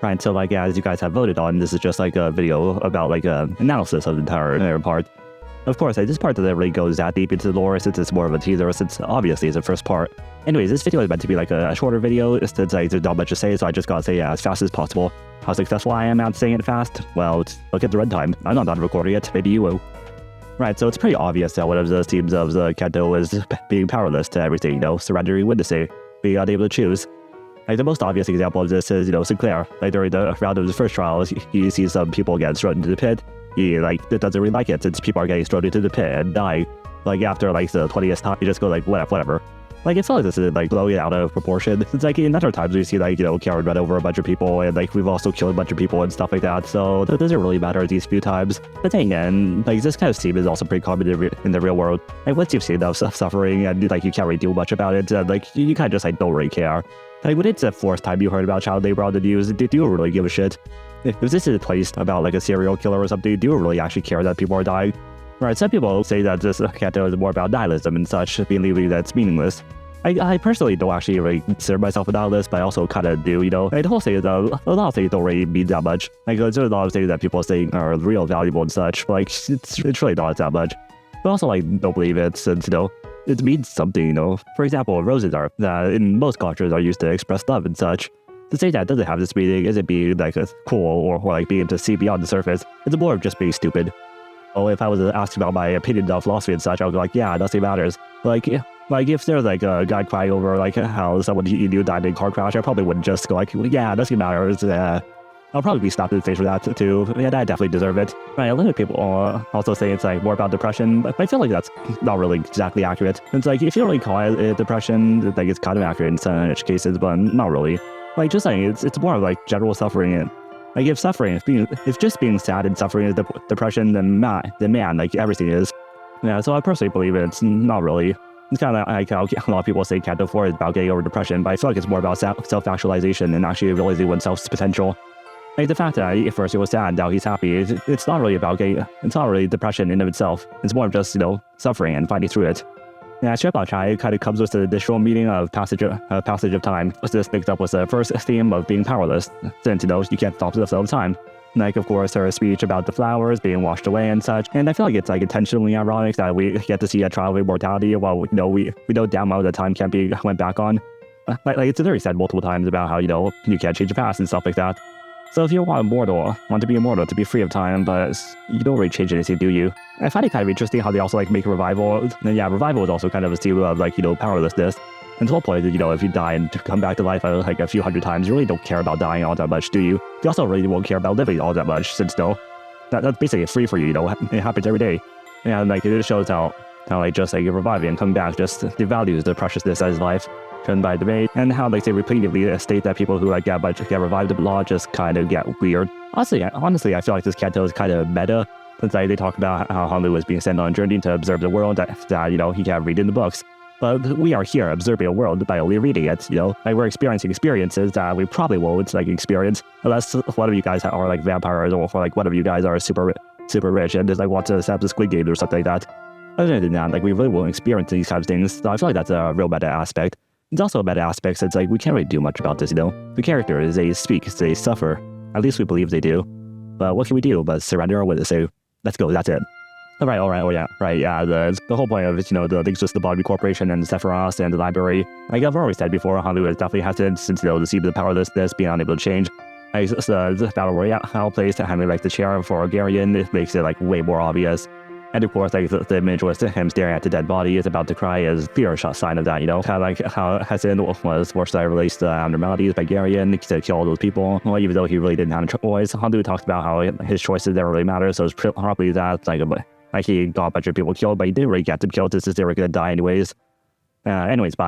Right, so like as you guys have voted on, this is just like a video about like an analysis of the entire part. Of course, this part doesn't really go that deep into the lore since it's more of a teaser, since obviously it's the first part. Anyways, this video is meant to be like a shorter video since like there's not much to say, so I just gotta say as fast as possible. How successful I am at saying it fast? Well, look at the runtime. I'm not done recording it, maybe you will. Right, so it's pretty obvious that one of the themes of the Canto is being powerless to everything, surrendering witnessing, being unable to choose. Like, the most obvious example of this is, Sinclair. Like, during the round of his first trials, he sees some people get thrown into the pit. He, doesn't really like it since people are getting thrown into the pit and dying. Like, after, the 20th time, he just goes, whatever. Like, it felt like this is, blowing it out of proportion. It's like, in other times, we see, Karen run over a bunch of people, and, we've also killed a bunch of people and stuff like that, so it doesn't really matter these few times. But then again, this kind of theme is also pretty common in the real world. Like, once you've seen enough suffering, and, you can't really do much about it, and, you kind of just, don't really care. Like, when it's the fourth time you heard about child labor on the news, do you really give a shit? If this is placed about, a serial killer or something, do you really actually care that people are dying? Right, some people say that this Canto is more about nihilism and such, believing that it's meaningless. I personally don't actually really consider myself a nihilist, but I also kind of do, Like, the whole thing is, a lot of things don't really mean that much. Like, there's a lot of things that people say are real valuable and such, but, it's really not that much. But also, don't believe it, since, it means something, For example, roses are, that in most cultures are used to express love and such. To say that doesn't have this meaning isn't being, cool or being able to see beyond the surface. It's more of just being stupid. Oh, if I was asked about my opinion of philosophy and such, I would be like, yeah, nothing matters. Like, if there's, a guy crying over, how someone you knew died in a car crash, I probably wouldn't just go, yeah, nothing matters, I'll probably be slapped in the face for that, too. Yeah, I definitely deserve it. Right, a lot of people also say it's, more about depression, but I feel like that's not really exactly accurate. It's if you don't really call it depression, it's kind of accurate in some cases, but not really. Just saying, it's more of, general suffering. And, if just being sad and suffering is depression, then man, everything is. Yeah, so I personally believe it's not really. It's kind of like how a lot of people say Canto 4 is about getting over depression, but I feel like it's more about self-actualization and actually realizing oneself's potential. The fact that at first he was sad, now he's happy, it's not really about it's not really depression in of itself. It's more of just, suffering and fighting through it. Yeah, Chai kind of comes with the additional meaning of passage of time. This mixed up with the first theme of being powerless, since, you can't stop the flow of time. Of course, her speech about the flowers being washed away and such. And I feel like it's, intentionally ironic that we get to see a trial of immortality while, we know damn well that time can't be went back on. It's very said multiple times about how, you can't change the past and stuff like that. So if you want to be immortal, to be free of time, but you don't really change anything, do you? I find it kind of interesting how they also make a revival. And yeah, revival is also kind of a theme of powerlessness. And the whole point is, if you die and come back to life a few hundred times, you really don't care about dying all that much, do you? You also really won't care about living all that much, since that's basically free for you, it happens every day. And it shows how just reviving and coming back just devalues the preciousness of his life. Driven by debate, and how they repeatedly state that people who get revived a lot just kind of get weird. Honestly, I feel like this Canto is kind of meta, since they talk about how Hanlu was being sent on a journey to observe the world that he can't read in the books. But we are here observing a world by only reading it, we're experiencing experiences that we probably won't experience unless one of you guys are vampires, or one of you guys are super rich and just want to set up the Squid Game or something like that. Other than that, we really won't experience these kinds of things, so I feel like that's a real meta aspect. It's also a meta aspect since we can't really do much about this, The characters, they speak, they suffer. At least we believe they do. But what can we do but surrender with it? So let's go, that's it. Alright, the whole point of it, the links with the Bobby Corporation and Sephiroth and the library. Like I've already said before, Hanlu is definitely hesitant since, the seed of the powerlessness being unable to change. The Battle Royale place having the chair for Garion, it makes it way more obvious. And of course, the image with him staring at the dead body is about to cry is clear sign of that, Kind of how Hessen was forced to release the abnormalities by Garion to kill all those people. Well, even though he really didn't have a choice, Hanlu talks about how his choices never really matter, so it's probably that, he got a bunch of people killed, but he didn't really get them killed since they were going to die anyways. Anyways, bye.